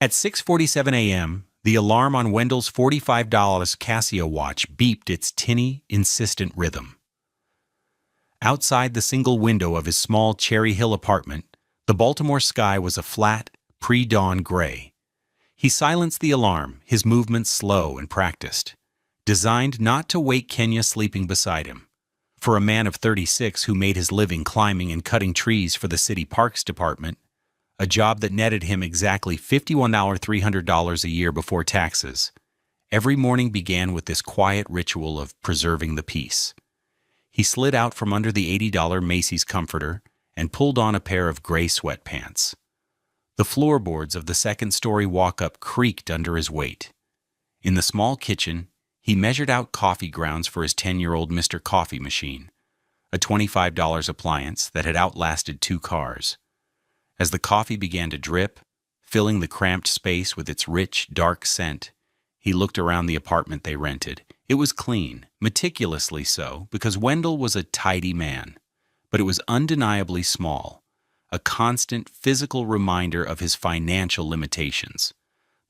At 6:47 a.m., the alarm on Wendell's $45 Casio watch beeped its tinny, insistent rhythm. Outside the single window of his small Cherry Hill apartment, the Baltimore sky was a flat, pre-dawn gray. He silenced the alarm, his movements slow and practiced, designed not to wake Kenya sleeping beside him. For a man of 36 who made his living climbing and cutting trees for the city parks department, a job that netted him exactly $51,300 a year before taxes, every morning began with this quiet ritual of preserving the peace. He slid out from under the $80 Macy's comforter and pulled on a pair of gray sweatpants. The floorboards of the second-story walk-up creaked under his weight. In the small kitchen, he measured out coffee grounds for his 10-year-old Mr. Coffee machine, a $25 appliance that had outlasted 2 cars. As the coffee began to drip, filling the cramped space with its rich, dark scent, he looked around the apartment they rented. It was clean, meticulously so, because Wendell was a tidy man, but it was undeniably small, a constant physical reminder of his financial limitations.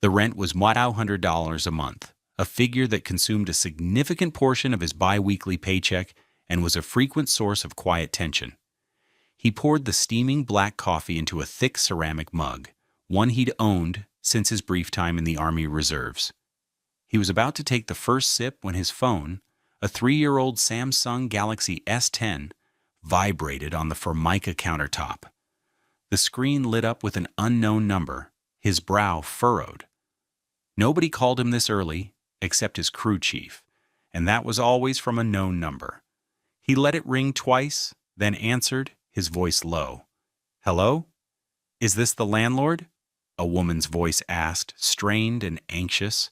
The rent was $100 a month, a figure that consumed a significant portion of his bi-weekly paycheck and was a frequent source of quiet tension. He poured the steaming black coffee into a thick ceramic mug, one he'd owned since his brief time in the Army Reserves. He was about to take the first sip when his phone, a 3-year-old Samsung Galaxy S10, vibrated on the Formica countertop. The screen lit up with an unknown number, his brow furrowed. Nobody called him this early, except his crew chief, and that was always from a known number. He let it ring twice, then answered, his voice low. "Hello? Is this the landlord?" a woman's voice asked, strained and anxious.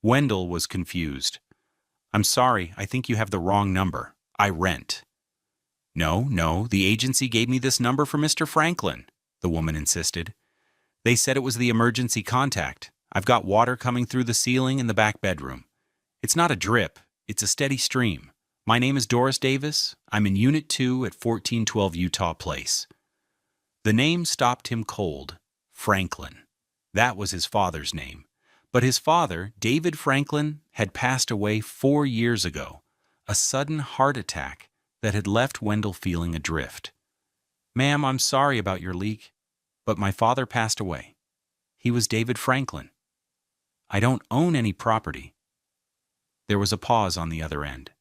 Wendell was confused. "I'm sorry, I think you have the wrong number. I rent." No, the agency gave me this number for Mr. Franklin," the woman insisted. "They said it was the emergency contact. I've got water coming through the ceiling in the back bedroom. It's not a drip, it's a steady stream. My name is Doris Davis. I'm in Unit 2 at 1412 Utah Place." The name stopped him cold. Franklin. That was his father's name. But his father, David Franklin, had passed away 4 years ago, a sudden heart attack that had left Wendell feeling adrift. "Ma'am, I'm sorry about your leak, but my father passed away. He was David Franklin. I don't own any property." There was a pause on the other end.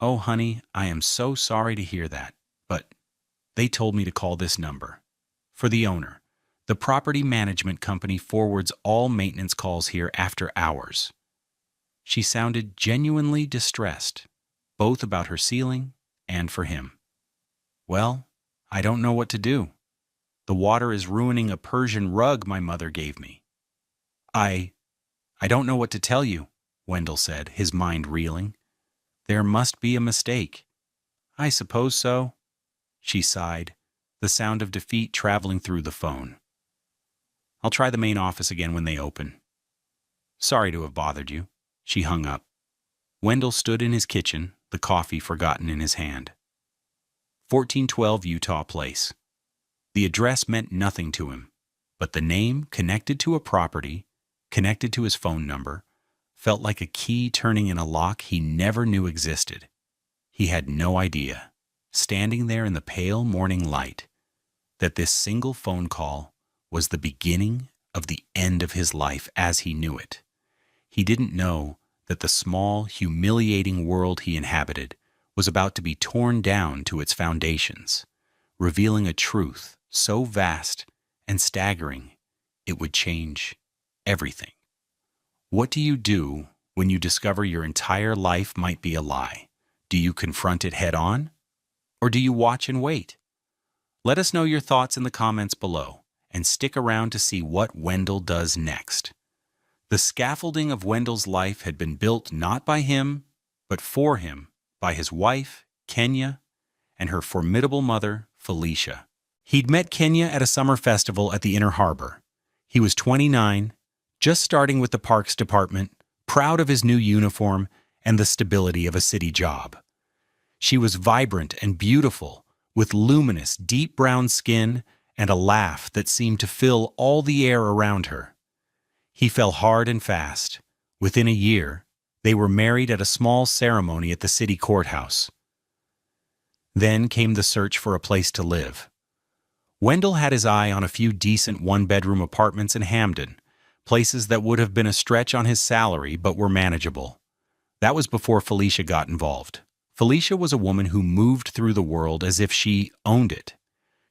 "Oh, honey, I am so sorry to hear that, but they told me to call this number. For the owner. The property management company forwards all maintenance calls here after hours." She sounded genuinely distressed, both about her ceiling and for him. "Well, I don't know what to do. The water is ruining a Persian rug my mother gave me." I don't know what to tell you," Wendell said, his mind reeling. "There must be a mistake." "I suppose so," she sighed, the sound of defeat traveling through the phone. "I'll try the main office again when they open. Sorry to have bothered you." She hung up. Wendell stood in his kitchen, the coffee forgotten in his hand. 1412 Utah Place. The address meant nothing to him, but the name, connected to a property, connected to his phone number, felt like a key turning in a lock he never knew existed. He had no idea, standing there in the pale morning light, that this single phone call was the beginning of the end of his life as he knew it. He didn't know that the small, humiliating world he inhabited was about to be torn down to its foundations, revealing a truth so vast and staggering it would change everything. What do you do when you discover your entire life might be a lie? Do you confront it head on? Or do you watch and wait? Let us know your thoughts in the comments below, and stick around to see what Wendell does next. The scaffolding of Wendell's life had been built not by him, but for him, by his wife, Kenya, and her formidable mother, Felicia. He'd met Kenya at a summer festival at the Inner Harbor. He was 29, just starting with the Parks Department, proud of his new uniform and the stability of a city job. She was vibrant and beautiful, with luminous, deep brown skin and a laugh that seemed to fill all the air around her. He fell hard and fast. Within a year, they were married at a small ceremony at the city courthouse. Then came the search for a place to live. Wendell had his eye on a few decent one-bedroom apartments in Hamden, places that would have been a stretch on his salary but were manageable. That was before Felicia got involved. Felicia was a woman who moved through the world as if she owned it.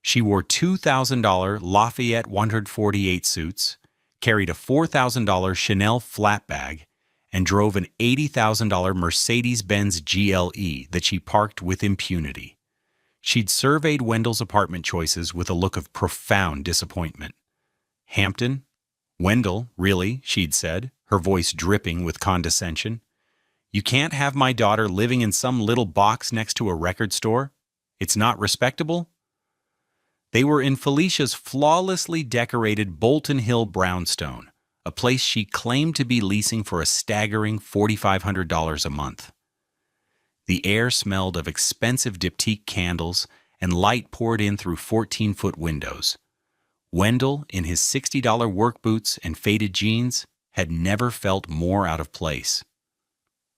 She wore $2,000 Lafayette 148 suits, carried a $4,000 Chanel flat bag, and drove an $80,000 Mercedes-Benz GLE that she parked with impunity. She'd surveyed Wendell's apartment choices with a look of profound disappointment. "Hampton? Wendell, really?" she'd said, her voice dripping with condescension. "You can't have my daughter living in some little box next to a record store? It's not respectable?" They were in Felicia's flawlessly decorated Bolton Hill brownstone, a place she claimed to be leasing for a staggering $4,500 a month. The air smelled of expensive diptyque candles, and light poured in through 14-foot windows. Wendell, in his $60 work boots and faded jeans, had never felt more out of place.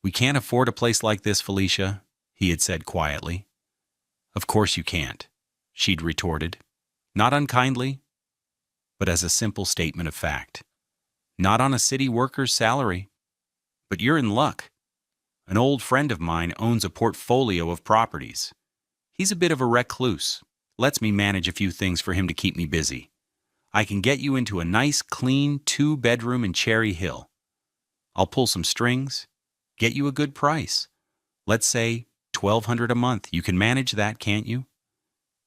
"We can't afford a place like this, Felicia," he had said quietly. "Of course you can't," she'd retorted, not unkindly, but as a simple statement of fact. "Not on a city worker's salary. But you're in luck. An old friend of mine owns a portfolio of properties. He's a bit of a recluse, lets me manage a few things for him to keep me busy. I can get you into a nice, clean 2-bedroom in Cherry Hill. I'll pull some strings, get you a good price. Let's say $1,200 a month. You can manage that, can't you?"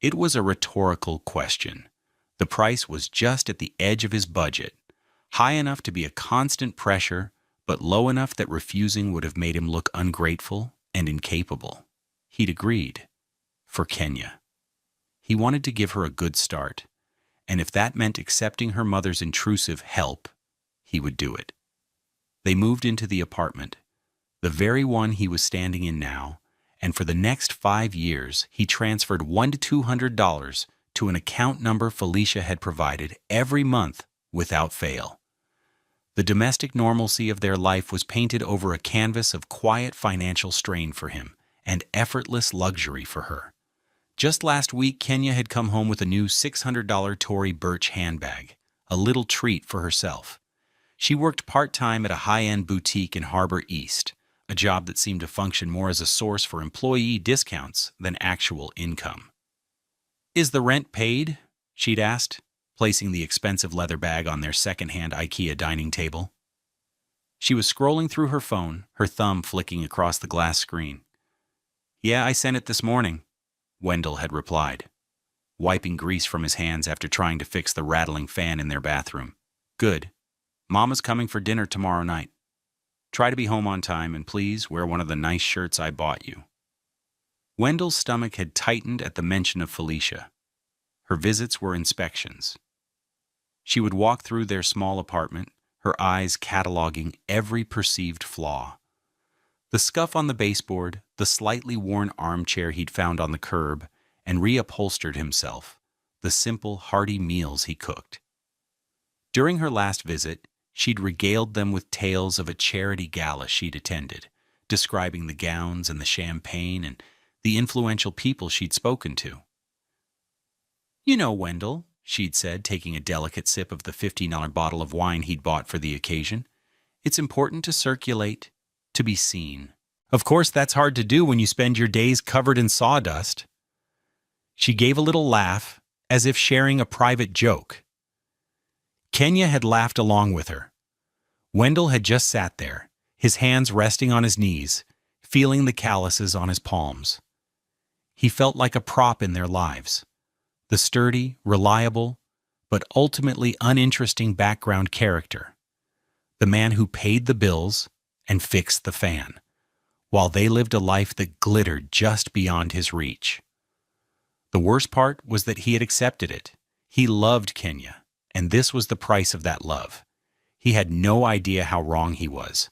It was a rhetorical question. The price was just at the edge of his budget, high enough to be a constant pressure, but low enough that refusing would have made him look ungrateful and incapable. He'd agreed. For Kenya. He wanted to give her a good start, and if that meant accepting her mother's intrusive help, he would do it. They moved into the apartment, the very one he was standing in now, and for the next 5 years, he transferred $100 to $200 to an account number Felicia had provided every month without fail. The domestic normalcy of their life was painted over a canvas of quiet financial strain for him and effortless luxury for her. Just last week, Kenya had come home with a new $600 Tory Burch handbag, a little treat for herself. She worked part-time at a high-end boutique in Harbor East, a job that seemed to function more as a source for employee discounts than actual income. "Is the rent paid?" she'd asked, placing the expensive leather bag on their second-hand IKEA dining table. She was scrolling through her phone, her thumb flicking across the glass screen. "Yeah, I sent it this morning," Wendell had replied, wiping grease from his hands after trying to fix the rattling fan in their bathroom. "Good. Mama's coming for dinner tomorrow night. Try to be home on time, and please wear one of the nice shirts I bought you." Wendell's stomach had tightened at the mention of Felicia. Her visits were inspections. She would walk through their small apartment, her eyes cataloging every perceived flaw. The scuff on the baseboard, the slightly worn armchair he'd found on the curb, and reupholstered himself, the simple, hearty meals he cooked. During her last visit, she'd regaled them with tales of a charity gala she'd attended, describing the gowns and the champagne and the influential people she'd spoken to. "You know, Wendell," she'd said, taking a delicate sip of the $15 bottle of wine he'd bought for the occasion, "it's important to circulate, to be seen. Of course, that's hard to do when you spend your days covered in sawdust." She gave a little laugh, as if sharing a private joke. Kenya had laughed along with her. Wendell had just sat there, his hands resting on his knees, feeling the calluses on his palms. He felt like a prop in their lives, the sturdy, reliable, but ultimately uninteresting background character, the man who paid the bills and fixed the fan, while they lived a life that glittered just beyond his reach. The worst part was that he had accepted it. He loved Kenya, and this was the price of that love. He had no idea how wrong he was.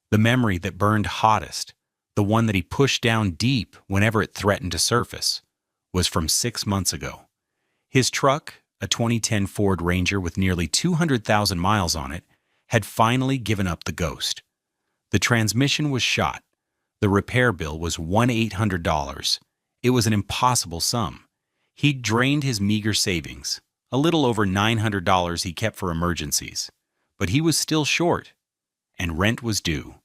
The memory that burned hottest, the one that he pushed down deep whenever it threatened to surface, was from 6 months ago. His truck, a 2010 Ford Ranger with nearly 200,000 miles on it, had finally given up the ghost. The transmission was shot. The repair bill was $1,800. It was an impossible sum. He'd drained his meager savings, a little over $900 he kept for emergencies. But he was still short, and rent was due.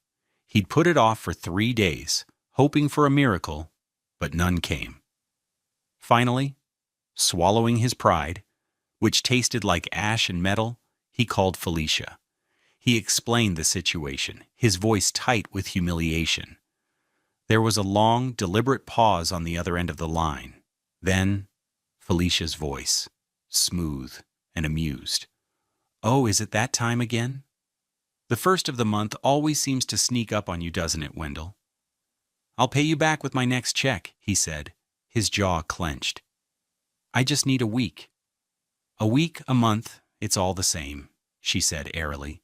He'd put it off for 3 days, hoping for a miracle, but none came. Finally, swallowing his pride, which tasted like ash and metal, he called Felicia. He explained the situation, his voice tight with humiliation. There was a long, deliberate pause on the other end of the line. Then, Felicia's voice, smooth and amused. "Oh, is it that time again? The first of the month always seems to sneak up on you, doesn't it, Wendell?" "I'll pay you back with my next check," he said, his jaw clenched. "I just need a week." "A week, a month, it's all the same," she said airily.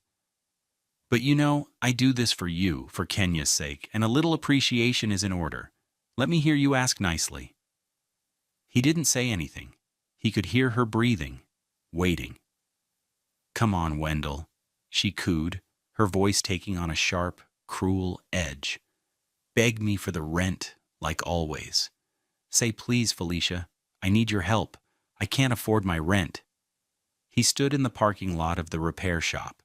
"But you know, I do this for you, for Kenya's sake, and a little appreciation is in order. Let me hear you ask nicely." He didn't say anything. He could hear her breathing, waiting. "Come on, Wendell," she cooed, her voice taking on a sharp, cruel edge. "Beg me for the rent, like always. Say please, Felicia, I need your help. I can't afford my rent." He stood in the parking lot of the repair shop,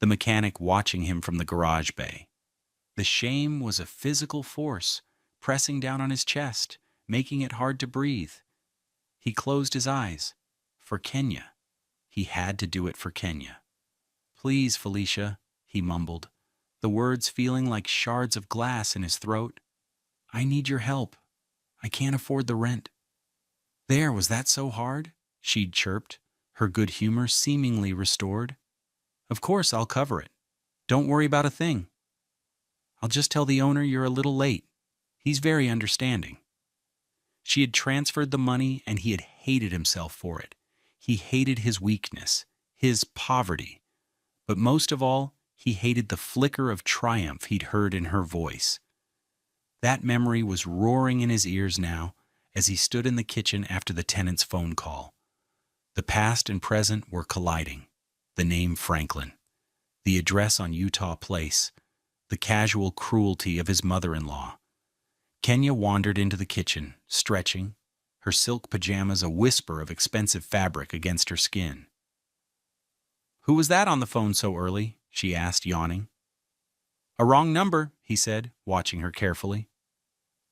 the mechanic watching him from the garage bay. The shame was a physical force, pressing down on his chest, making it hard to breathe. He closed his eyes. For Kenya. He had to do it for Kenya. "Please, Felicia," he mumbled, the words feeling like shards of glass in his throat. "I need your help. I can't afford the rent." "There, was that so hard?" she'd chirped, her good humor seemingly restored. "Of course I'll cover it. Don't worry about a thing. I'll just tell the owner you're a little late. He's very understanding." She had transferred the money, and he had hated himself for it. He hated his weakness, his poverty. But most of all, he hated the flicker of triumph he'd heard in her voice. That memory was roaring in his ears now as he stood in the kitchen after the tenant's phone call. The past and present were colliding. The name Franklin, the address on Utah Place, the casual cruelty of his mother-in-law. Kenya wandered into the kitchen, stretching, her silk pajamas a whisper of expensive fabric against her skin. "Who was that on the phone so early?" she asked, yawning. "A wrong number," he said, watching her carefully.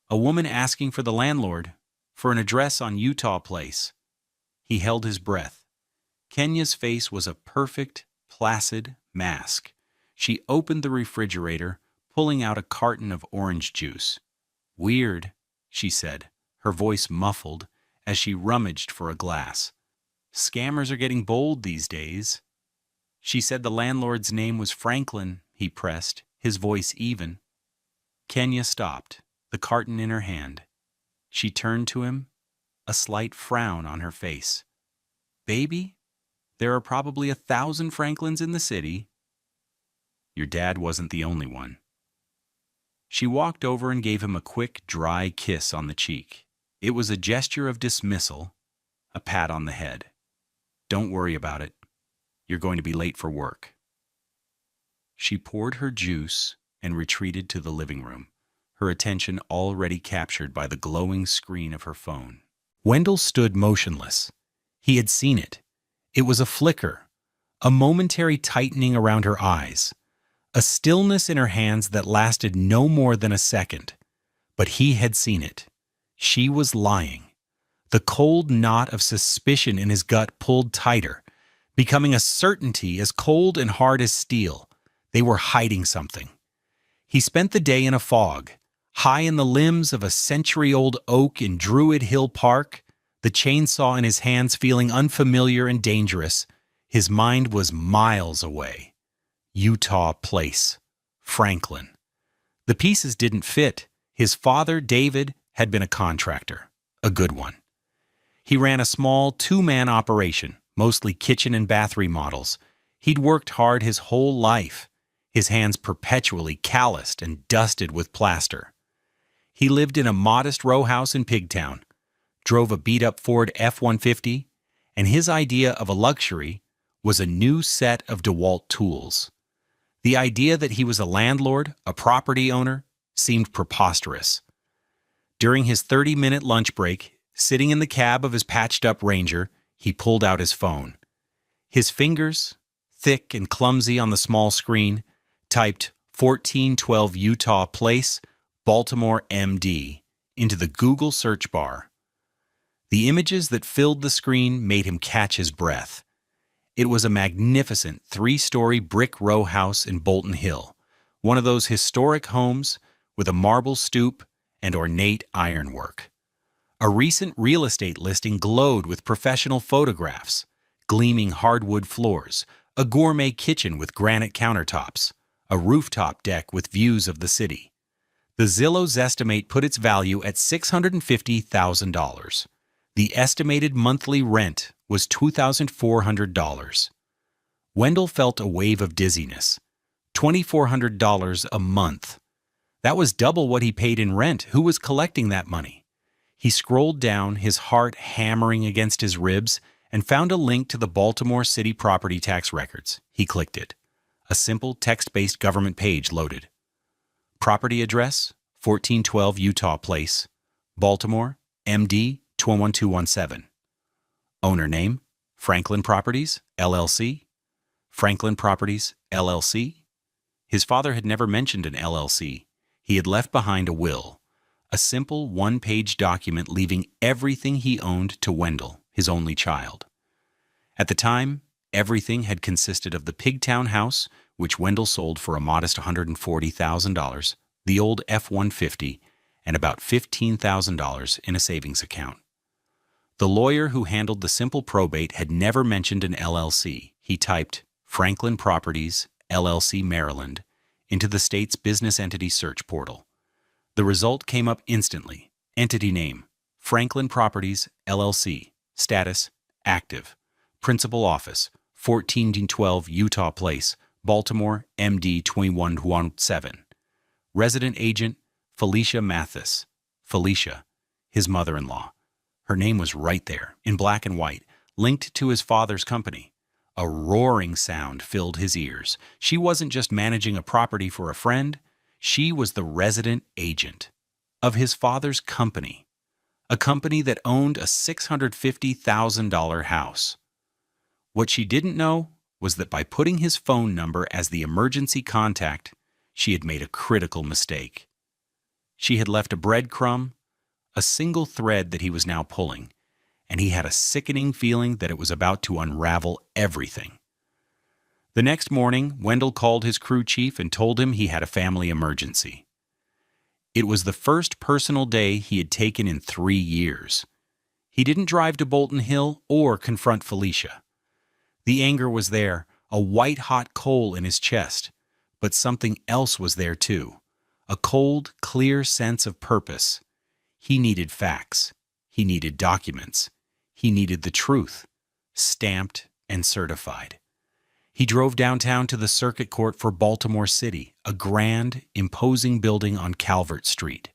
"A woman asking for the landlord, for an address on Utah Place." He held his breath. Kenya's face was a perfect, placid mask. She opened the refrigerator, pulling out a carton of orange juice. "Weird," she said, her voice muffled as she rummaged for a glass. "Scammers are getting bold these days." "She said the landlord's name was Franklin," he pressed, his voice even. Kenya stopped, the carton in her hand. She turned to him, a slight frown on her face. "Baby, there are probably 1,000 Franklins in the city." "Your dad wasn't the only one." She walked over and gave him a quick, dry kiss on the cheek. It was a gesture of dismissal, a pat on the head. "Don't worry about it. You're going to be late for work." She poured her juice and retreated to the living room, her attention already captured by the glowing screen of her phone. Wendell stood motionless. He had seen it. It was a flicker, a momentary tightening around her eyes, a stillness in her hands that lasted no more than a second. But he had seen it. She was lying. The cold knot of suspicion in his gut pulled tighter, becoming a certainty as cold and hard as steel. They were hiding something. He spent the day in a fog, high in the limbs of a century-old oak in Druid Hill Park, the chainsaw in his hands feeling unfamiliar and dangerous. His mind was miles away. Utah Place. Franklin. The pieces didn't fit. His father, David, had been a contractor, a good one. He ran a small two-man operation, mostly kitchen and bath remodels. He'd worked hard his whole life, his hands perpetually calloused and dusted with plaster. He lived in a modest row house in Pigtown, drove a beat-up Ford F-150, and his idea of a luxury was a new set of DeWalt tools. The idea that he was a landlord, a property owner, seemed preposterous. During his 30-minute lunch break, sitting in the cab of his patched-up Ranger, he pulled out his phone. His fingers, thick and clumsy on the small screen, typed 1412 Utah Place, Baltimore, MD, into the Google search bar. The images that filled the screen made him catch his breath. It was a magnificent 3-story brick row house in Bolton Hill, one of those historic homes with a marble stoop and ornate ironwork. A recent real estate listing glowed with professional photographs, gleaming hardwood floors, a gourmet kitchen with granite countertops, a rooftop deck with views of the city. The Zillow's estimate put its value at $650,000. The estimated monthly rent was $2,400. Wendell felt a wave of dizziness. $2,400 a month. That was double what he paid in rent. Who was collecting that money? He scrolled down, his heart hammering against his ribs, and found a link to the Baltimore City property tax records. He clicked it. A simple text-based government page loaded. Property address, 1412 Utah Place, Baltimore, MD 21217. Owner name, Franklin Properties, LLC. Franklin Properties, LLC. His father had never mentioned an LLC. He had left behind a will, a simple one-page document leaving everything he owned to Wendell, his only child. At the time, everything had consisted of the Pigtown house, which Wendell sold for a modest $140,000, the old F-150, and about $15,000 in a savings account. The lawyer who handled the simple probate had never mentioned an LLC. He typed Franklin Properties, LLC, Maryland, into the state's business entity search portal. The result came up instantly. Entity name, Franklin Properties, LLC. Status, active. Principal office, 1412 Utah Place, Baltimore, MD 21217. Resident agent, Felicia Mathis. Felicia, his mother-in-law. Her name was right there, in black and white, linked to his father's company. A roaring sound filled his ears. She wasn't just managing a property for a friend. She was the resident agent of his father's company, a company that owned a $650,000 house. What she didn't know was that by putting his phone number as the emergency contact, she had made a critical mistake. She had left a breadcrumb, a single thread that he was now pulling, and he had a sickening feeling that it was about to unravel everything. The next morning, Wendell called his crew chief and told him he had a family emergency. It was the first personal day he had taken in 3 years. He didn't drive to Bolton Hill or confront Felicia. The anger was there, a white-hot coal in his chest, but something else was there too, a cold, clear sense of purpose. He needed facts. He needed documents. He needed the truth, stamped and certified. He drove downtown to the Circuit Court for Baltimore City, a grand, imposing building on Calvert Street.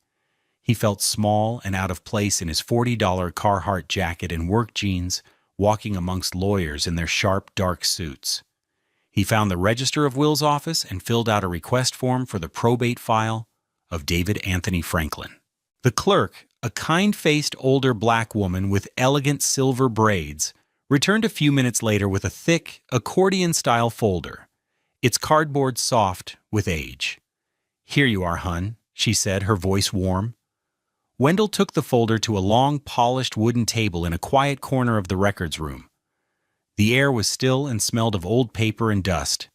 He felt small and out of place in his $40 Carhartt jacket and work jeans, walking amongst lawyers in their sharp, dark suits. He found the Register of Wills office and filled out a request form for the probate file of David Anthony Franklin. The clerk, a kind-faced older black woman with elegant silver braids, returned a few minutes later with a thick, accordion-style folder, its cardboard soft with age. "Here you are, hun," she said, her voice warm. Wendell took the folder to a long, polished wooden table in a quiet corner of the records room. The air was still and smelled of old paper and dust,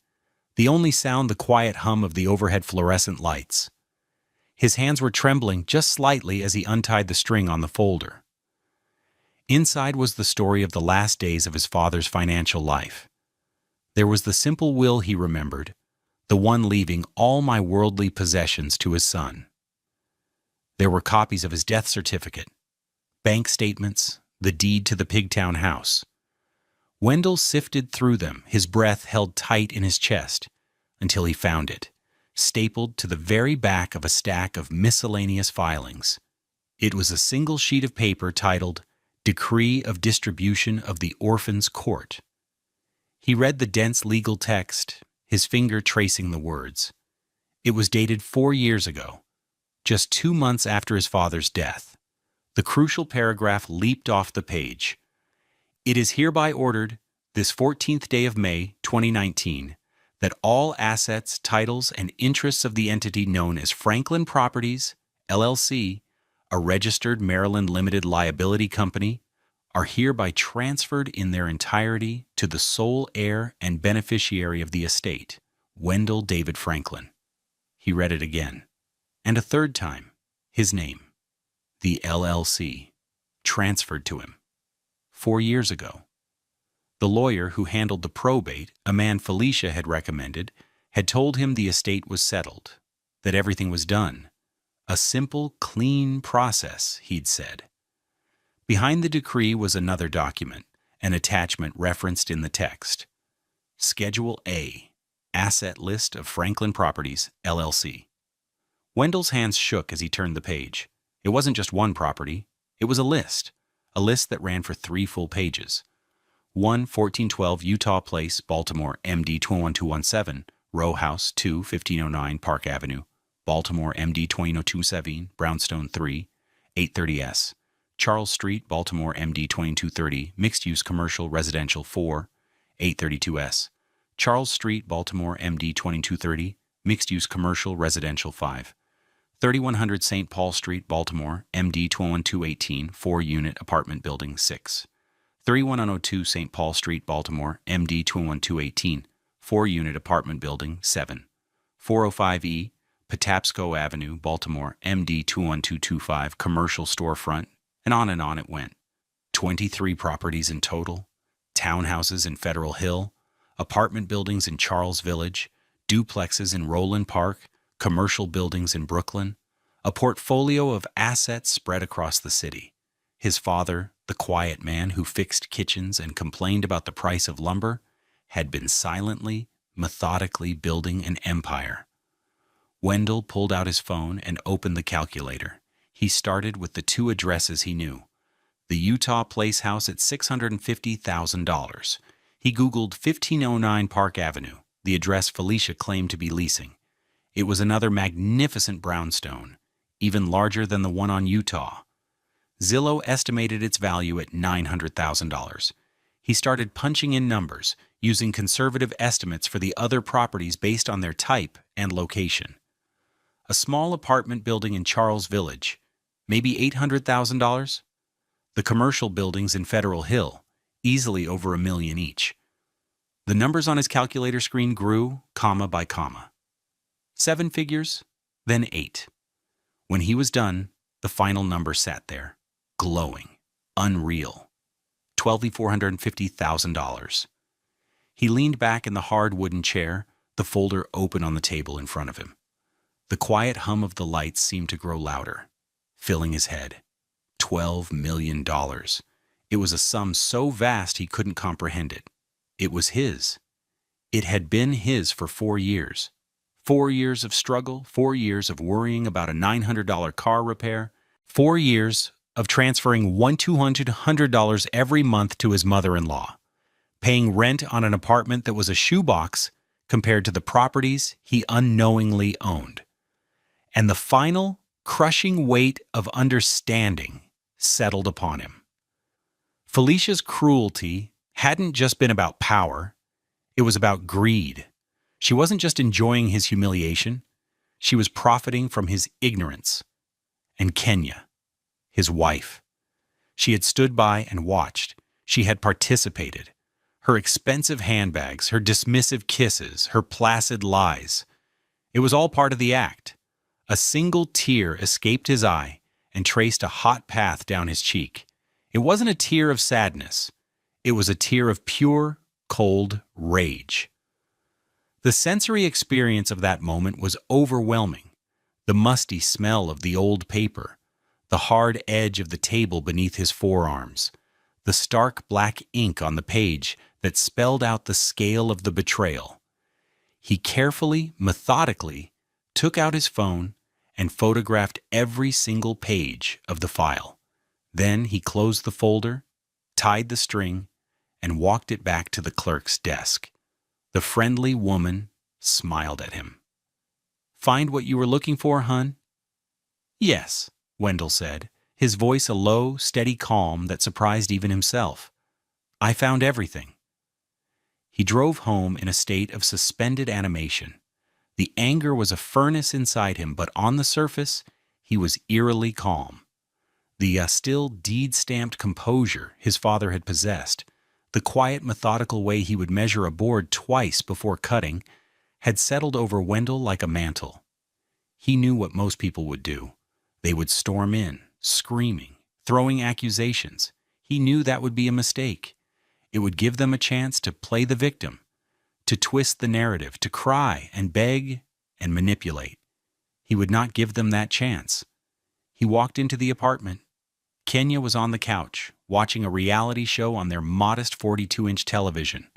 the only sound the quiet hum of the overhead fluorescent lights. His hands were trembling just slightly as he untied the string on the folder. Inside was the story of the last days of his father's financial life. There was the simple will he remembered, the one leaving all my worldly possessions to his son. There were copies of his death certificate, bank statements, the deed to the Pigtown house. Wendell sifted through them, his breath held tight in his chest, until he found it, stapled to the very back of a stack of miscellaneous filings. It was a single sheet of paper titled Decree of Distribution of the Orphans' Court. He read the dense legal text, his finger tracing the words. It was dated 4 years ago, just 2 months after his father's death. The crucial paragraph leaped off the page. It is hereby ordered, this 14th day of May, 2019, that all assets, titles, and interests of the entity known as Franklin Properties, LLC, a registered Maryland limited liability company, are hereby transferred in their entirety to the sole heir and beneficiary of the estate, Wendell David Franklin. He read it again, and a third time, his name, the LLC, transferred to him. 4 years ago. The lawyer who handled the probate, a man Felicia had recommended, had told him the estate was settled, that everything was done. A simple, clean process, he'd said. Behind the decree was another document, an attachment referenced in the text. Schedule A, Asset List of Franklin Properties, LLC. Wendell's hands shook as he turned the page. It wasn't just one property, it was a list that ran for 3 full pages. 1412 Utah Place, Baltimore, MD 21217, Row House 2, 1509 Park Avenue, Baltimore, MD 20227, Brownstone 3, 830S. Charles Street, Baltimore, MD 2230, Mixed-Use Commercial Residential 4, 832S. Charles Street, Baltimore, MD 2230, Mixed-Use Commercial Residential 5. 3100 St. Paul Street, Baltimore, MD 21218, 4-unit apartment building 6. 31102 St. Paul Street, Baltimore, MD 21218, 4-unit apartment building 7. 405E, Patapsco Avenue, Baltimore, MD 21225, commercial storefront, and on it went. 23 properties in total, townhouses in Federal Hill, apartment buildings in Charles Village, duplexes in Roland Park, commercial buildings in Brooklyn, a portfolio of assets spread across the city. His father, the quiet man who fixed kitchens and complained about the price of lumber, had been silently, methodically building an empire. Wendell pulled out his phone and opened the calculator. He started with the 2 addresses he knew. The Utah Place house at $650,000. He Googled 1509 Park Avenue, the address Felicia claimed to be leasing. It was another magnificent brownstone, even larger than the one on Utah. Zillow estimated its value at $900,000. He started punching in numbers, using conservative estimates for the other properties based on their type and location. A small apartment building in Charles Village, maybe $800,000? The commercial buildings in Federal Hill, easily over $1 million each. The numbers on his calculator screen grew, comma by comma. 7 figures, then 8. When he was done, the final number sat there, glowing, unreal. $12,450,000. He leaned back in the hard wooden chair, the folder open on the table in front of him. The quiet hum of the lights seemed to grow louder, filling his head. $12 million. It was a sum so vast he couldn't comprehend it. It was his. It had been his for 4 years. 4 years of struggle, 4 years of worrying about a $900 car repair, 4 years of transferring $200 every month to his mother-in-law, paying rent on an apartment that was a shoebox compared to the properties he unknowingly owned. And the final, crushing weight of understanding settled upon him. Felicia's cruelty hadn't just been about power, it was about greed. She wasn't just enjoying his humiliation, she was profiting from his ignorance. And Kenya, his wife. She had stood by and watched. She had participated. Her expensive handbags, her dismissive kisses, her placid lies. It was all part of the act. A single tear escaped his eye and traced a hot path down his cheek. It wasn't a tear of sadness. It was a tear of pure, cold rage. The sensory experience of that moment was overwhelming. The musty smell of the old paper, the hard edge of the table beneath his forearms, the stark black ink on the page that spelled out the scale of the betrayal. He carefully, methodically, took out his phone and photographed every single page of the file. Then he closed the folder, tied the string, and walked it back to the clerk's desk. The friendly woman smiled at him. "Find what you were looking for, hun?" "Yes," Wendell said, his voice a low, steady calm that surprised even himself. "I found everything." He drove home in a state of suspended animation. The anger was a furnace inside him, but on the surface, he was eerily calm. The still deed-stamped composure his father had possessed, the quiet, methodical way he would measure a board twice before cutting, had settled over Wendell like a mantle. He knew what most people would do. They would storm in, screaming, throwing accusations. He knew that would be a mistake. It would give them a chance to play the victim, to twist the narrative, to cry and beg and manipulate. He would not give them that chance. He walked into the apartment. Kenya was on the couch, watching a reality show on their modest 42-inch television,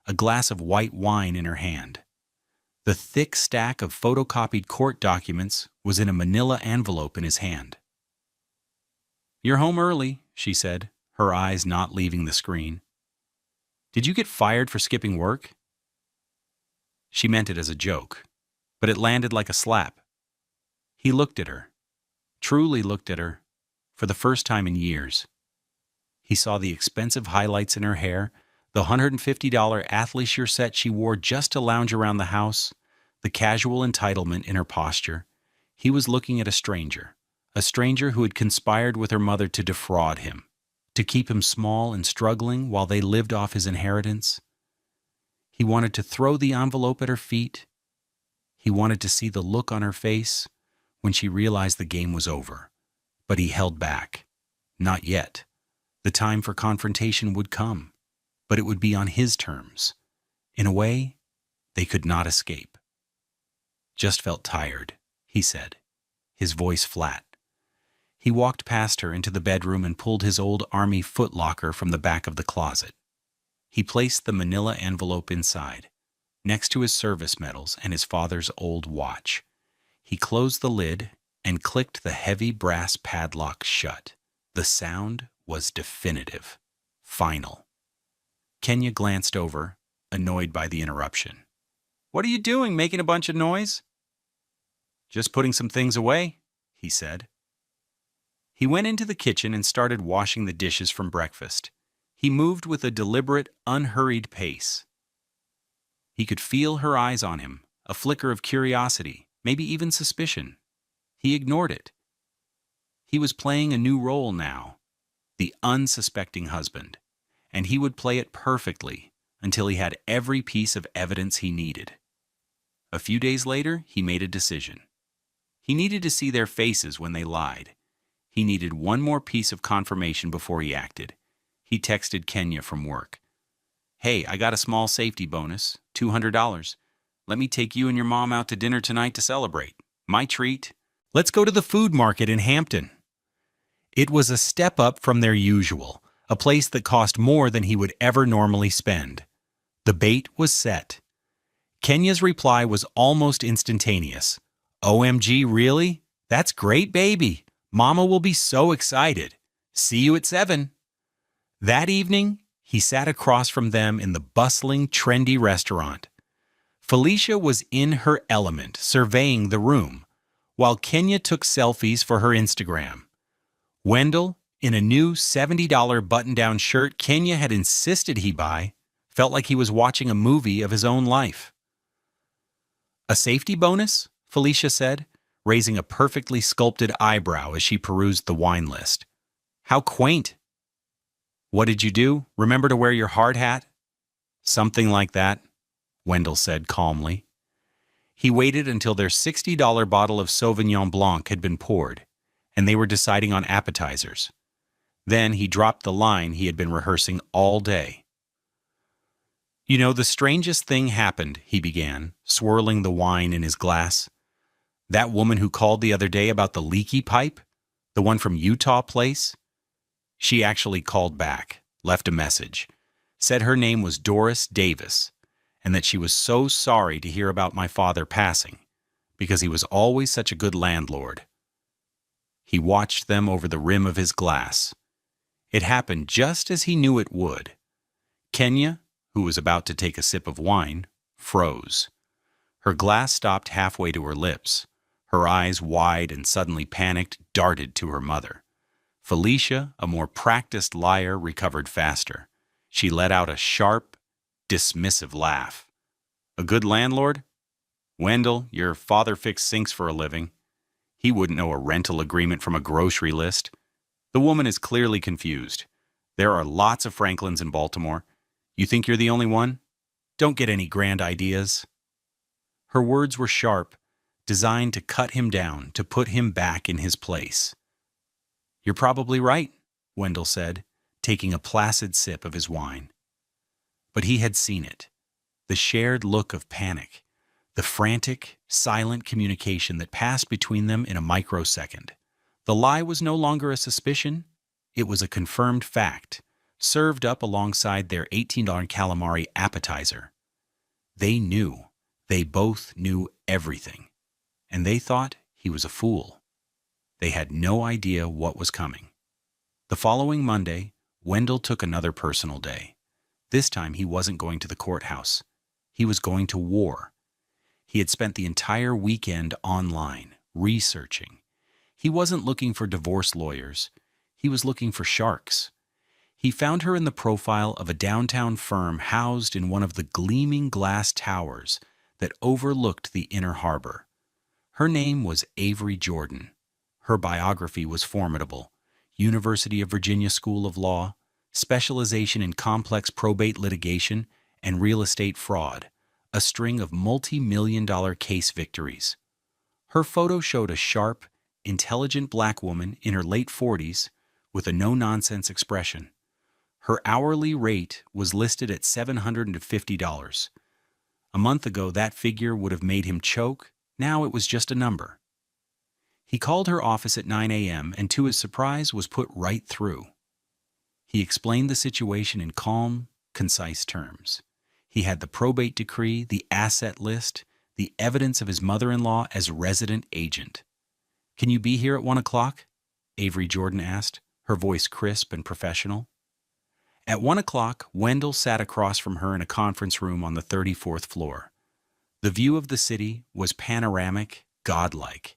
a glass of white wine in her hand. The thick stack of photocopied court documents was in a manila envelope in his hand. "You're home early," she said, her eyes not leaving the screen. "Did you get fired for skipping work?" She meant it as a joke, but it landed like a slap. He looked at her, truly looked at her, for the first time in years. He saw the expensive highlights in her hair, the $150 athleisure set she wore just to lounge around the house, the casual entitlement in her posture. He was looking at a stranger who had conspired with her mother to defraud him, to keep him small and struggling while they lived off his inheritance. He wanted to throw the envelope at her feet. He wanted to see the look on her face when she realized the game was over. But he held back. Not yet. The time for confrontation would come, but it would be on his terms. In a way, they could not escape. "Just felt tired," he said, his voice flat. He walked past her into the bedroom and pulled his old army footlocker from the back of the closet. He placed the manila envelope inside, next to his service medals and his father's old watch. He closed the lid and clicked the heavy brass padlock shut. The sound was definitive, final. Kenya glanced over, annoyed by the interruption. "What are you doing, making a bunch of noise?" "Just putting some things away," he said. He went into the kitchen and started washing the dishes from breakfast. He moved with a deliberate, unhurried pace. He could feel her eyes on him, a flicker of curiosity, maybe even suspicion. He ignored it. He was playing a new role now, the unsuspecting husband, and he would play it perfectly until he had every piece of evidence he needed. A few days later, he made a decision. He needed to see their faces when they lied. He needed one more piece of confirmation before he acted. He texted Kenya from work. "Hey, I got a small safety bonus, $200. Let me take you and your mom out to dinner tonight to celebrate. My treat. Let's go to the food market in Hampton." It was a step up from their usual, a place that cost more than he would ever normally spend. The bait was set. Kenya's reply was almost instantaneous. "OMG, really? That's great, baby. Mama will be so excited. See you at 7. That evening, he sat across from them in the bustling, trendy restaurant. Felicia was in her element, surveying the room, while Kenya took selfies for her Instagram. Wendell, in a new $70 button-down shirt Kenya had insisted he buy, felt like he was watching a movie of his own life. "A safety bonus?" Felicia said, raising a perfectly sculpted eyebrow as she perused the wine list. "How quaint." "What did you do? Remember to wear your hard hat?" "Something like that," Wendell said calmly. He waited until their $60 bottle of Sauvignon Blanc had been poured, and they were deciding on appetizers. Then he dropped the line he had been rehearsing all day. "You know, the strangest thing happened," he began, swirling the wine in his glass. "That woman who called the other day about the leaky pipe, the one from Utah Place, she actually called back, left a message, said her name was Doris Davis, and that she was so sorry to hear about my father passing, because he was always such a good landlord." He watched them over the rim of his glass. It happened just as he knew it would. Kenya, who was about to take a sip of wine, froze. Her glass stopped halfway to her lips. Her eyes, wide and suddenly panicked, darted to her mother. Felicia, a more practiced liar, recovered faster. She let out a sharp, dismissive laugh. "A good landlord? Wendell, your father fixed sinks for a living. He wouldn't know a rental agreement from a grocery list." The woman is clearly confused. "There are lots of Franklins in Baltimore. You think you're the only one? Don't get any grand ideas." Her words were sharp, designed to cut him down, to put him back in his place. "You're probably right," Wendell said, taking a placid sip of his wine. But he had seen it. The shared look of panic, the frantic, silent communication that passed between them in a microsecond. The lie was no longer a suspicion. It was a confirmed fact, served up alongside their $18 calamari appetizer. They knew. They both knew everything. And they thought he was a fool. They had no idea what was coming. The following Monday, Wendell took another personal day. This time he wasn't going to the courthouse. He was going to war. He had spent the entire weekend online, researching. He wasn't looking for divorce lawyers. He was looking for sharks. He found her in the profile of a downtown firm housed in one of the gleaming glass towers that overlooked the inner harbor. Her name was Avery Jordan. Her biography was formidable. University of Virginia School of Law, specialization in complex probate litigation and real estate fraud, a string of multi-million-dollar case victories. Her photo showed a sharp, intelligent black woman in her late 40s with a no-nonsense expression. Her hourly rate was listed at $750. A month ago, that figure would have made him choke. Now it was just a number. He called her office at 9 a.m. and to his surprise was put right through. He explained the situation in calm, concise terms. He had the probate decree, the asset list, the evidence of his mother-in-law as resident agent. "Can you be here at 1 o'clock?" Avery Jordan asked, her voice crisp and professional. At 1 o'clock, Wendell sat across from her in a conference room on the 34th floor. The view of the city was panoramic, godlike.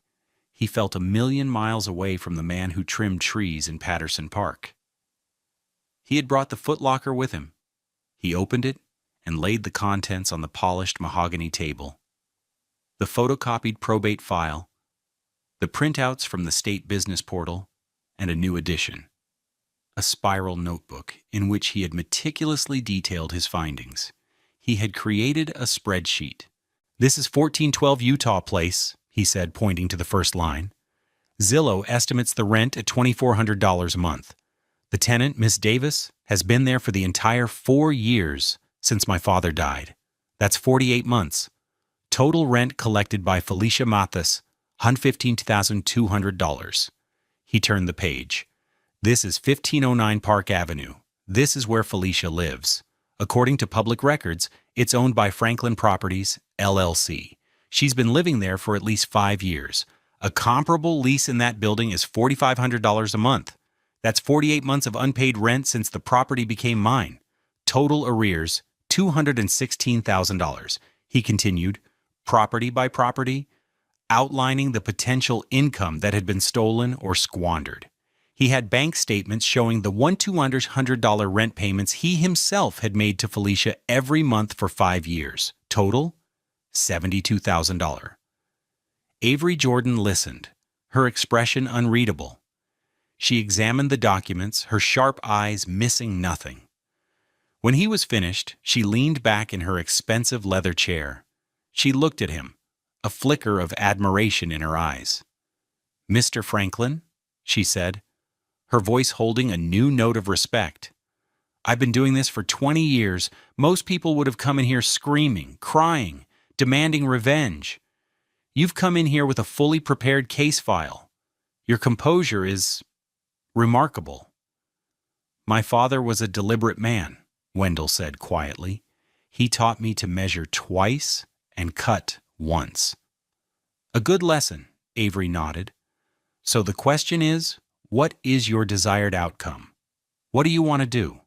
He felt 1,000,000 miles away from the man who trimmed trees in Patterson Park. He had brought the footlocker with him. He opened it and laid the contents on the polished mahogany table. The photocopied probate file, the printouts from the state business portal, and a new edition. A spiral notebook in which he had meticulously detailed his findings. He had created a spreadsheet. "This is 1412 Utah Place," he said, pointing to the first line. "Zillow estimates the rent at $2,400 a month. The tenant, Miss Davis, has been there for the entire 4 years since my father died. That's 48 months. Total rent collected by Felicia Mathis, $115,200. He turned the page. "This is 1509 Park Avenue. This is where Felicia lives. According to public records, it's owned by Franklin Properties, LLC. She's been living there for at least 5 years. A comparable lease in that building is $4,500 a month. That's 48 months of unpaid rent since the property became mine. Total arrears, $216,000. He continued, property by property, outlining the potential income that had been stolen or squandered. He had bank statements showing the $1,200 rent payments he himself had made to Felicia every month for 5 years. Total, $72,000. Avery Jordan listened, her expression unreadable. She examined the documents, her sharp eyes missing nothing. When he was finished, she leaned back in her expensive leather chair. She looked at him, a flicker of admiration in her eyes. "Mr. Franklin," she said, her voice holding a new note of respect. "I've been doing this for 20 years. Most people would have come in here screaming, crying, demanding revenge. You've come in here with a fully prepared case file. Your composure is remarkable." "My father was a deliberate man," Wendell said quietly. "He taught me to measure twice and cut once." "A good lesson," Avery nodded. "So the question is, what is your desired outcome? What do you want to do?"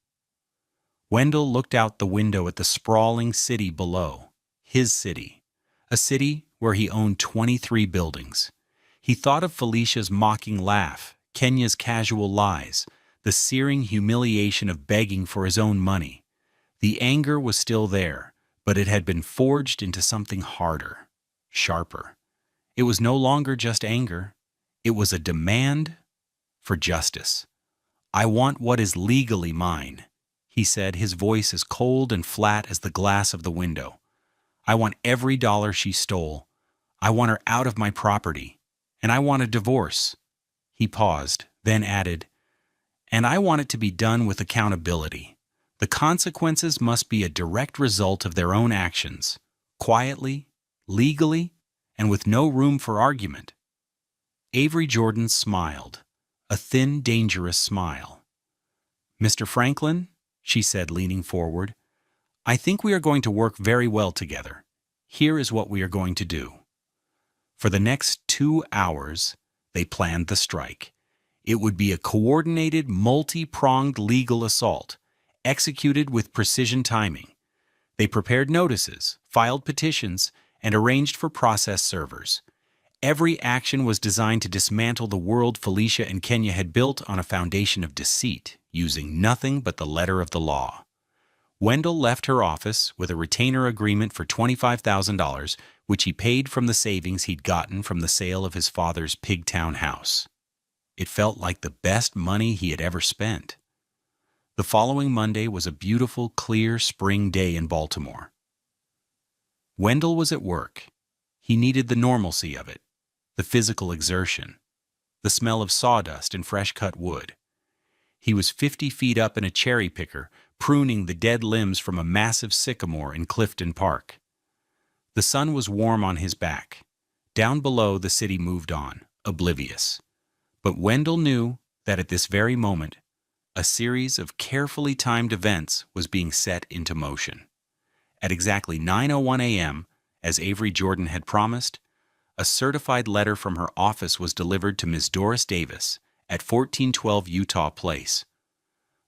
Wendell looked out the window at the sprawling city below, his city, a city where he owned 23 buildings. He thought of Felicia's mocking laugh, Kenya's casual lies, the searing humiliation of begging for his own money. The anger was still there, but it had been forged into something harder, sharper. It was no longer just anger. It was a demand for justice. "I want what is legally mine," he said, his voice as cold and flat as the glass of the window. "I want every dollar she stole. I want her out of my property. And I want a divorce." He paused, then added, "And I want it to be done with accountability. The consequences must be a direct result of their own actions, quietly, legally, and with no room for argument." Avery Jordan smiled, a thin, dangerous smile. "Mr. Franklin," she said, leaning forward, "I think we are going to work very well together. Here is what we are going to do." For the next 2 hours, they planned the strike. It would be a coordinated, multi-pronged legal assault, executed with precision timing. They prepared notices, filed petitions, and arranged for process servers. Every action was designed to dismantle the world Felicia and Kenya had built on a foundation of deceit, using nothing but the letter of the law. Wendell left her office with a retainer agreement for $25,000, which he paid from the savings he'd gotten from the sale of his father's Pigtown house. It felt like the best money he had ever spent. The following Monday was a beautiful, clear spring day in Baltimore. Wendell was at work. He needed the normalcy of it, the physical exertion, the smell of sawdust and fresh-cut wood. He was 50 feet up in a cherry picker, pruning the dead limbs from a massive sycamore in Clifton Park. The sun was warm on his back. Down below, the city moved on, oblivious. But Wendell knew that at this very moment, a series of carefully timed events was being set into motion. At exactly 9:01 a.m., as Avery Jordan had promised, a certified letter from her office was delivered to Ms. Doris Davis at 1412 Utah Place.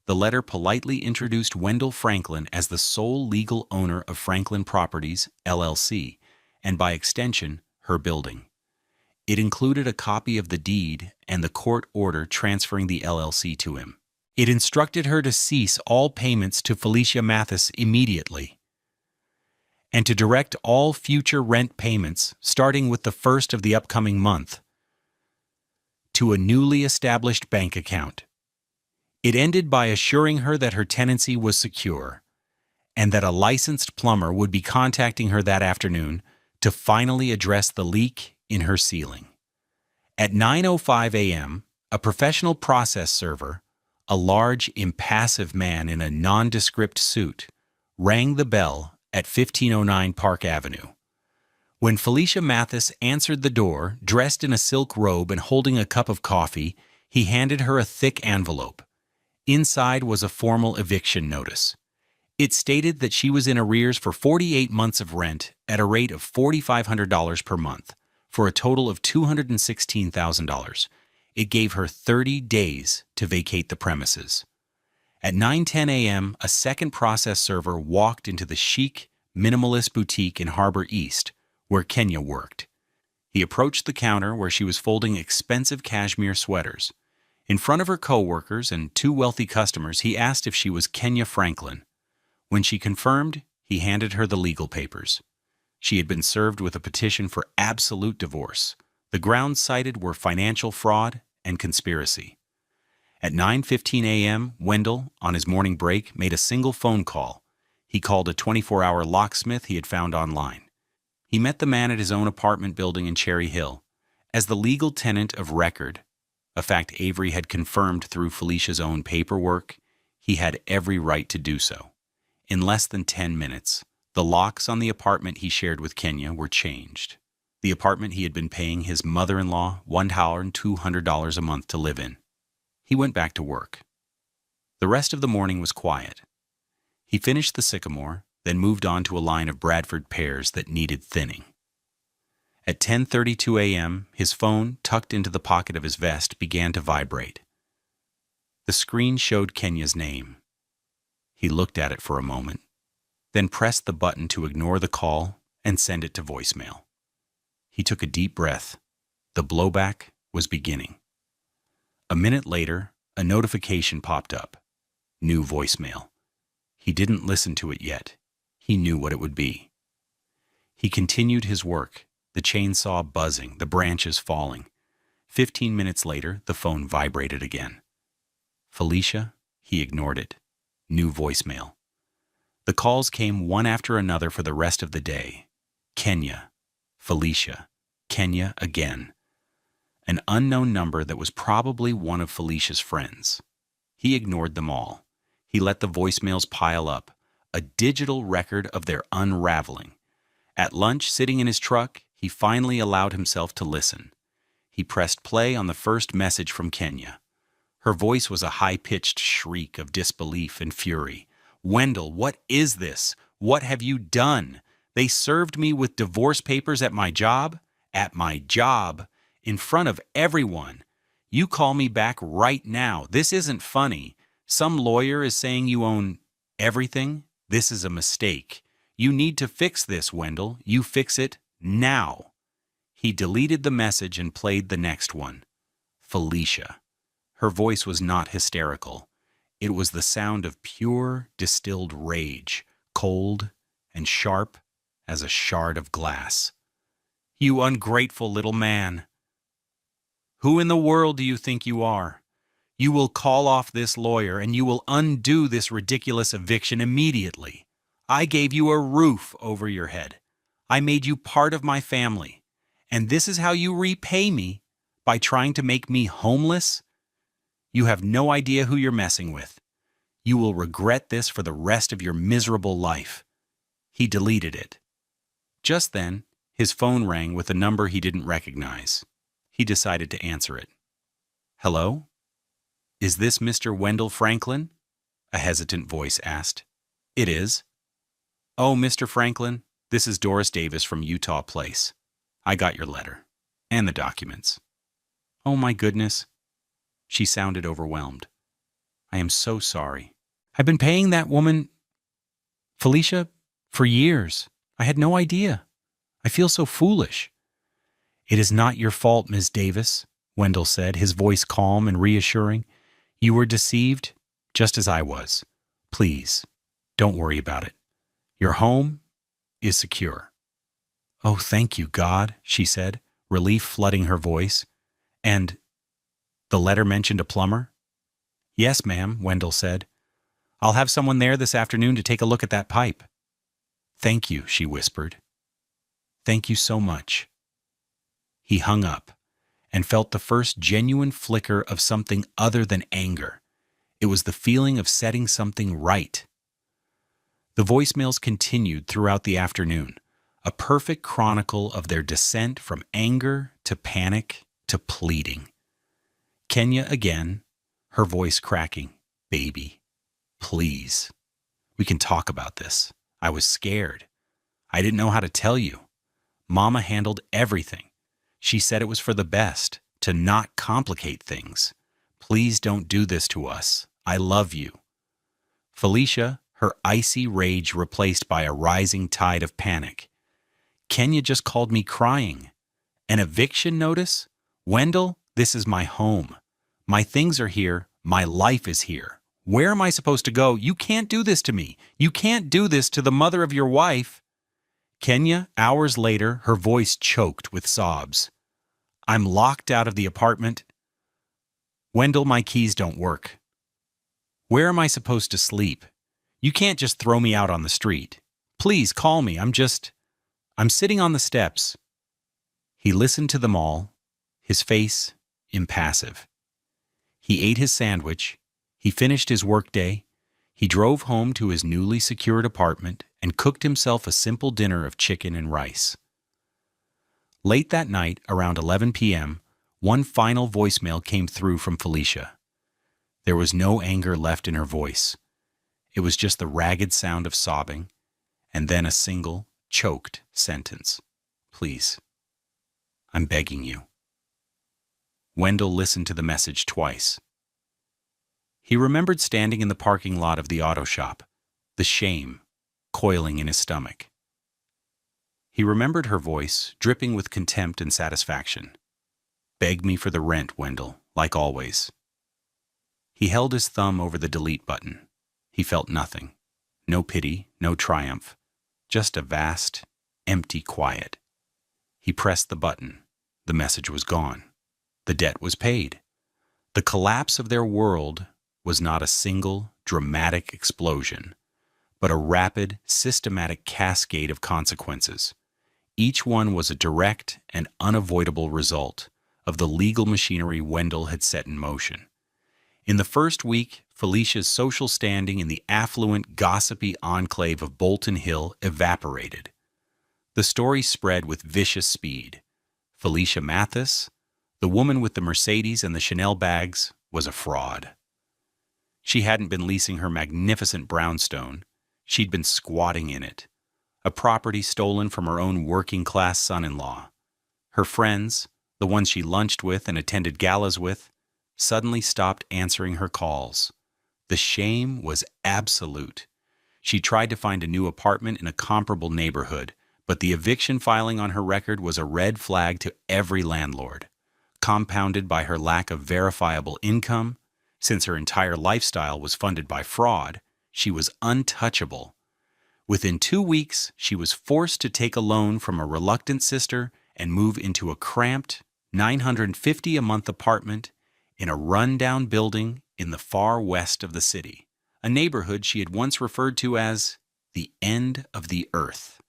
The letter politely introduced Wendell Franklin as the sole legal owner of Franklin Properties, LLC, and by extension, her building. It included a copy of the deed and the court order transferring the LLC to him. It instructed her to cease all payments to Felicia Mathis immediately, and to direct all future rent payments, starting with the first of the upcoming month, to a newly established bank account. It ended by assuring her that her tenancy was secure, and that a licensed plumber would be contacting her that afternoon to finally address the leak in her ceiling. At 9:05 a.m., a professional process server, a large, impassive man in a nondescript suit, rang the bell at 1509 Park Avenue. When Felicia Mathis answered the door, dressed in a silk robe and holding a cup of coffee, he handed her a thick envelope. Inside was a formal eviction notice. It stated that she was in arrears for 48 months of rent at a rate of $4,500 per month, for a total of $216,000. It gave her 30 days to vacate the premises. At 9:10 a.m., a second process server walked into the chic, minimalist boutique in Harbor East, where Kenya worked. He approached the counter where she was folding expensive cashmere sweaters. In front of her coworkers and 2 wealthy customers, he asked if she was Kenya Franklin. When she confirmed, he handed her the legal papers. She had been served with a petition for absolute divorce. The grounds cited were financial fraud and conspiracy. At 9:15 a.m., Wendell, on his morning break, made a single phone call. He called a 24-hour locksmith he had found online. He met the man at his own apartment building in Cherry Hill. As the legal tenant of record, a fact Avery had confirmed through Felicia's own paperwork, he had every right to do so. In less than 10 minutes, the locks on the apartment he shared with Kenya were changed. The apartment he had been paying his mother-in-law $1,200 a month to live in. He went back to work. The rest of the morning was quiet. He finished the sycamore, then moved on to a line of Bradford pears that needed thinning. At 10:32 a.m., his phone, tucked into the pocket of his vest, began to vibrate. The screen showed Kenya's name. He looked at it for a moment, then pressed the button to ignore the call and send it to voicemail. He took a deep breath. The blowback was beginning. A minute later, a notification popped up. New voicemail. He didn't listen to it yet. He knew what it would be. He continued his work, the chainsaw buzzing, the branches falling. 15 minutes later, the phone vibrated again. Felicia? He ignored it. New voicemail. The calls came one after another for the rest of the day. Kenya. Felicia. Kenya again. An unknown number that was probably one of Felicia's friends. He ignored them all. He let the voicemails pile up, a digital record of their unraveling. At lunch, sitting in his truck, he finally allowed himself to listen. He pressed play on the first message from Kenya. Her voice was a high-pitched shriek of disbelief and fury. "Wendell, what is this? What have you done? They served me with divorce papers at my job? At my job? In front of everyone. You call me back right now. This isn't funny. Some lawyer is saying you own everything? This is a mistake. You need to fix this, Wendell. You fix it now." He deleted the message and played the next one. Felicia. Her voice was not hysterical. It was the sound of pure, distilled rage, cold and sharp as a shard of glass. "You ungrateful little man. Who in the world do you think you are? You will call off this lawyer and you will undo this ridiculous eviction immediately. I gave you a roof over your head. I made you part of my family. And this is how you repay me? By trying to make me homeless? You have no idea who you're messing with. You will regret this for the rest of your miserable life." He deleted it. Just then, his phone rang with a number he didn't recognize. He decided to answer it. "Hello? Is this Mr. Wendell Franklin?" a hesitant voice asked. "It is." "Oh, Mr. Franklin, this is Doris Davis from Utah Place. I got your letter. And the documents." "Oh my goodness." She sounded overwhelmed. "I am so sorry. I've been paying that woman, Felicia, for years. I had no idea. I feel so foolish." "It is not your fault, Ms. Davis," Wendell said, his voice calm and reassuring. "You were deceived, just as I was. Please, don't worry about it. Your home is secure." "Oh, thank you, God," she said, relief flooding her voice. "And the letter mentioned a plumber?" "Yes, ma'am," Wendell said. "I'll have someone there this afternoon to take a look at that pipe." "Thank you," she whispered. "Thank you so much." He hung up and felt the first genuine flicker of something other than anger. It was the feeling of setting something right. The voicemails continued throughout the afternoon, a perfect chronicle of their descent from anger to panic to pleading. Kenya again, her voice cracking. "Baby, please. We can talk about this. I was scared. I didn't know how to tell you. Mama handled everything. She said it was for the best, to not complicate things. Please don't do this to us. I love you." Felicia, her icy rage replaced by a rising tide of panic. "Kenya just called me crying. An eviction notice? Wendell, this is my home. My things are here. My life is here. Where am I supposed to go? You can't do this to me. You can't do this to the mother of your wife." Kenya, hours later, her voice choked with sobs. "I'm locked out of the apartment. Wendell, my keys don't work. Where am I supposed to sleep? You can't just throw me out on the street. Please call me. I'm sitting on the steps." He listened to them all, his face impassive. He ate his sandwich. He finished his workday. He drove home to his newly secured apartment and cooked himself a simple dinner of chicken and rice. Late that night, around 11 p.m., one final voicemail came through from Felicia. There was no anger left in her voice. It was just the ragged sound of sobbing, and then a single, choked sentence. "Please, I'm begging you." Wendell listened to the message twice. He remembered standing in the parking lot of the auto shop, the shame coiling in his stomach. He remembered her voice, dripping with contempt and satisfaction. "Beg me for the rent, Wendell, like always." He held his thumb over the delete button. He felt nothing. No pity, no triumph. Just a vast, empty quiet. He pressed the button. The message was gone. The debt was paid. The collapse of their world was not a single, dramatic explosion, but a rapid, systematic cascade of consequences. Each one was a direct and unavoidable result of the legal machinery Wendell had set in motion. In the first week, Felicia's social standing in the affluent, gossipy enclave of Bolton Hill evaporated. The story spread with vicious speed. Felicia Mathis, the woman with the Mercedes and the Chanel bags, was a fraud. She hadn't been leasing her magnificent brownstone. She'd been squatting in it, a property stolen from her own working-class son-in-law. Her friends, the ones she lunched with and attended galas with, suddenly stopped answering her calls. The shame was absolute. She tried to find a new apartment in a comparable neighborhood, but the eviction filing on her record was a red flag to every landlord, compounded by her lack of verifiable income. Since her entire lifestyle was funded by fraud, she was untouchable. Within 2 weeks, she was forced to take a loan from a reluctant sister and move into a cramped, $950 a month apartment in a run-down building in the far west of the city, a neighborhood she had once referred to as the end of the earth.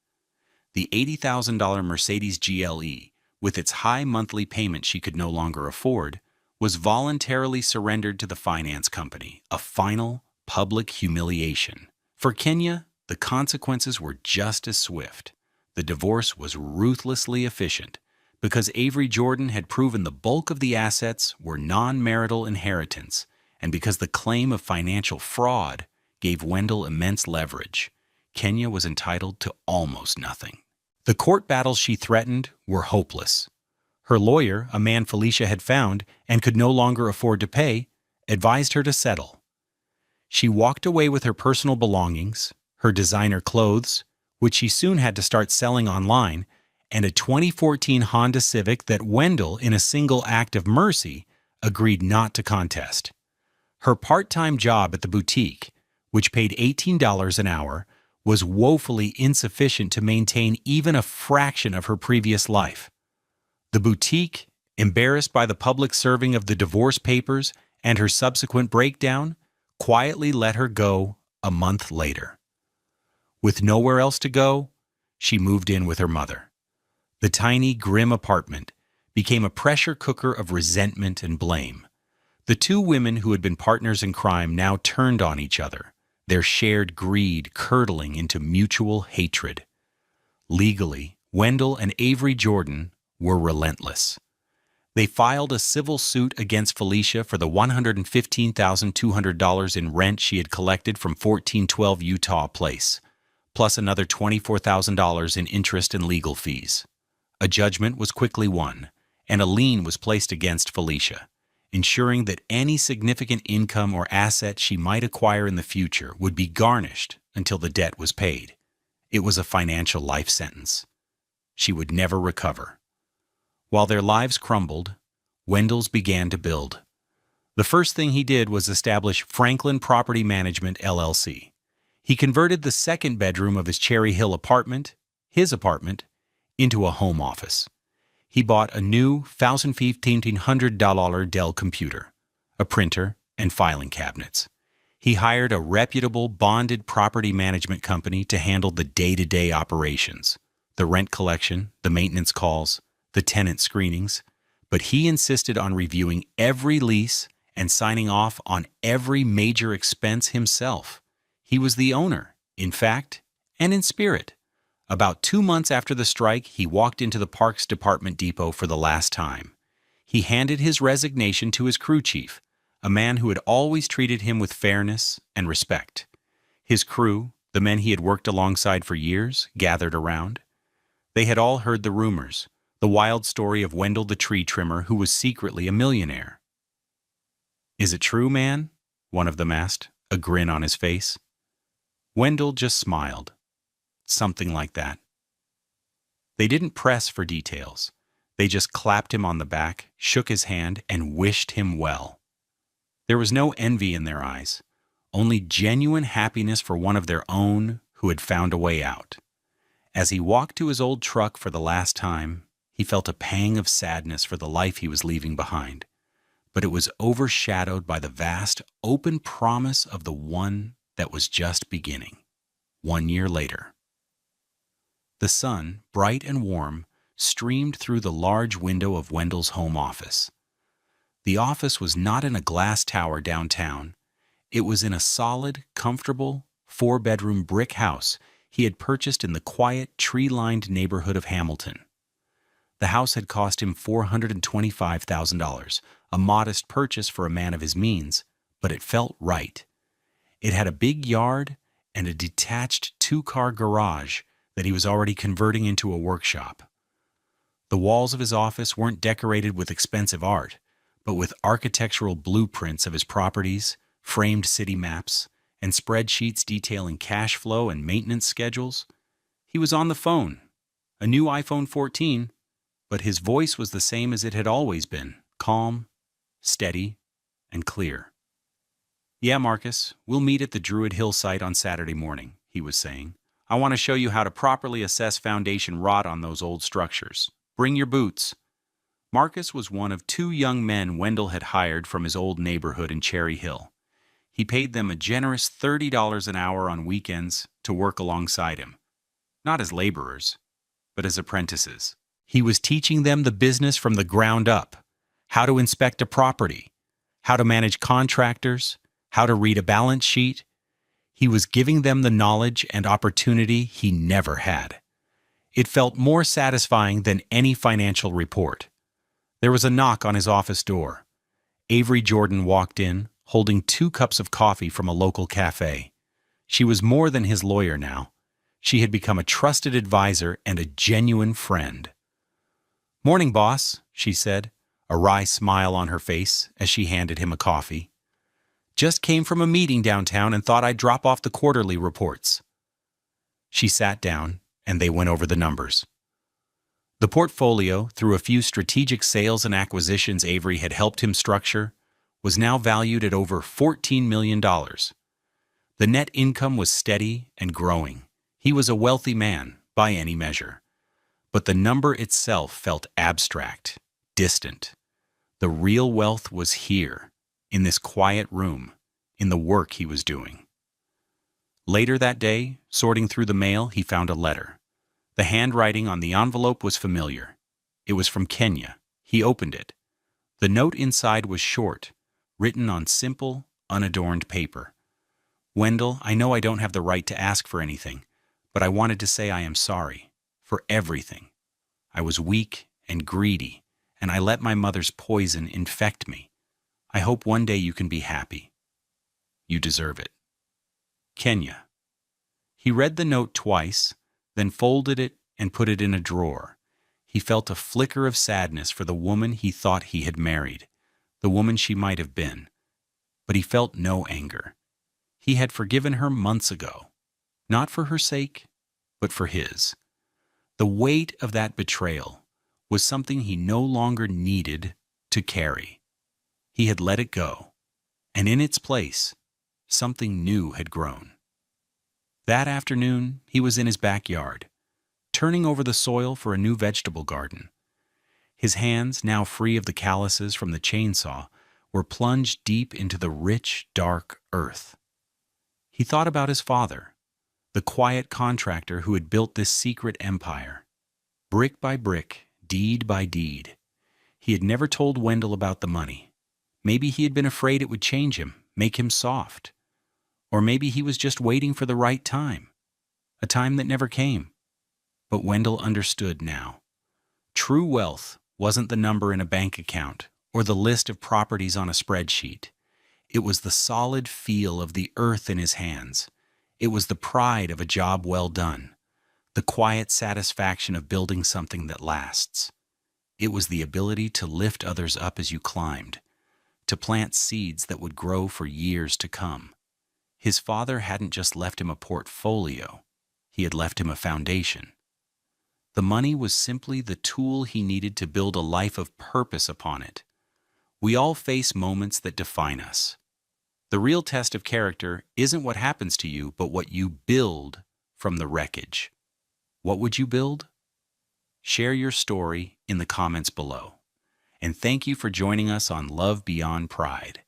The $80,000 Mercedes GLE, with its high monthly payment she could no longer afford, was voluntarily surrendered to the finance company, a final, public humiliation. For Kenya, the consequences were just as swift. The divorce was ruthlessly efficient, because Avery Jordan had proven the bulk of the assets were non-marital inheritance, and because the claim of financial fraud gave Wendell immense leverage. Kenya was entitled to almost nothing. The court battles she threatened were hopeless. Her lawyer, a man Felicia had found and could no longer afford to pay, advised her to settle. She walked away with her personal belongings, her designer clothes, which she soon had to start selling online, and a 2014 Honda Civic that Wendell, in a single act of mercy, agreed not to contest. Her part-time job at the boutique, which paid $18 an hour, was woefully insufficient to maintain even a fraction of her previous life. The boutique, embarrassed by the public serving of the divorce papers and her subsequent breakdown, quietly let her go a month later. With nowhere else to go, she moved in with her mother. The tiny, grim apartment became a pressure cooker of resentment and blame. The two women who had been partners in crime now turned on each other, their shared greed curdling into mutual hatred. Legally, Wendell and Avery Jordan were relentless. They filed a civil suit against Felicia for the $115,200 in rent she had collected from 1412 Utah Place, plus another $24,000 in interest and legal fees. A judgment was quickly won, and a lien was placed against Felicia, ensuring that any significant income or asset she might acquire in the future would be garnished until the debt was paid. It was a financial life sentence. She would never recover. While their lives crumbled, Wendell's began to build. The first thing he did was establish Franklin Property Management, LLC. He converted the second bedroom of his Cherry Hill apartment, his apartment, into a home office. He bought a new $1,500 Dell computer, a printer, and filing cabinets. He hired a reputable bonded property management company to handle the day-to-day operations, the rent collection, the maintenance calls, the tenant screenings, but he insisted on reviewing every lease and signing off on every major expense himself. He was the owner, in fact, and in spirit. About 2 months after the strike, he walked into the Parks Department depot for the last time. He handed his resignation to his crew chief, a man who had always treated him with fairness and respect. His crew, the men he had worked alongside for years, gathered around. They had all heard the rumors, the wild story of Wendell the tree trimmer who was secretly a millionaire. "Is it true, man?" one of them asked, a grin on his face. Wendell just smiled. "Something like that." They didn't press for details. They just clapped him on the back, shook his hand, and wished him well. There was no envy in their eyes, only genuine happiness for one of their own who had found a way out. As he walked to his old truck for the last time, he felt a pang of sadness for the life he was leaving behind, but it was overshadowed by the vast, open promise of the one that was just beginning. 1 year later. The sun, bright and warm, streamed through the large window of Wendell's home office. The office was not in a glass tower downtown. It was in a solid, comfortable, 4-bedroom brick house he had purchased in the quiet, tree-lined neighborhood of Hamilton. The house had cost him $425,000, a modest purchase for a man of his means, but it felt right. It had a big yard and a detached 2-car garage that he was already converting into a workshop. The walls of his office weren't decorated with expensive art, but with architectural blueprints of his properties, framed city maps, and spreadsheets detailing cash flow and maintenance schedules. He was on the phone, a new iPhone 14, but his voice was the same as it had always been, calm, steady, and clear. "Yeah, Marcus, we'll meet at the Druid Hill site on Saturday morning," he was saying. "I want to show you how to properly assess foundation rot on those old structures. Bring your boots." Marcus was one of 2 young men Wendell had hired from his old neighborhood in Cherry Hill. He paid them a generous $30 an hour on weekends to work alongside him, not as laborers, but as apprentices. He was teaching them the business from the ground up, how to inspect a property, how to manage contractors, how to read a balance sheet. He was giving them the knowledge and opportunity he never had. It felt more satisfying than any financial report. There was a knock on his office door. Avery Jordan walked in, holding 2 cups of coffee from a local cafe. She was more than his lawyer now. She had become a trusted advisor and a genuine friend. "Morning, boss," she said, a wry smile on her face as she handed him a coffee. "Just came from a meeting downtown and thought I'd drop off the quarterly reports." She sat down, and they went over the numbers. The portfolio, through a few strategic sales and acquisitions Avery had helped him structure, was now valued at over $14 million. The net income was steady and growing. He was a wealthy man, by any measure. But the number itself felt abstract, distant. The real wealth was here, in this quiet room, in the work he was doing. Later that day, sorting through the mail, he found a letter. The handwriting on the envelope was familiar. It was from Kenya. He opened it. The note inside was short, written on simple, unadorned paper. "Wendell, I know I don't have the right to ask for anything, but I wanted to say I am sorry. For everything. I was weak and greedy, and I let my mother's poison infect me. I hope one day you can be happy. You deserve it. Kenya." He read the note twice, then folded it and put it in a drawer. He felt a flicker of sadness for the woman he thought he had married, the woman she might have been. But he felt no anger. He had forgiven her months ago, not for her sake, but for his. The weight of that betrayal was something he no longer needed to carry. He had let it go, and in its place, something new had grown. That afternoon, he was in his backyard, turning over the soil for a new vegetable garden. His hands, now free of the calluses from the chainsaw, were plunged deep into the rich, dark earth. He thought about his father, the quiet contractor who had built this secret empire. Brick by brick, deed by deed. He had never told Wendell about the money. Maybe he had been afraid it would change him, make him soft. Or maybe he was just waiting for the right time, a time that never came. But Wendell understood now. True wealth wasn't the number in a bank account or the list of properties on a spreadsheet. It was the solid feel of the earth in his hands. It was the pride of a job well done, the quiet satisfaction of building something that lasts. It was the ability to lift others up as you climbed, to plant seeds that would grow for years to come. His father hadn't just left him a portfolio, he had left him a foundation. The money was simply the tool he needed to build a life of purpose upon it. We all face moments that define us. The real test of character isn't what happens to you, but what you build from the wreckage. What would you build? Share your story in the comments below. And thank you for joining us on Love Beyond Pride.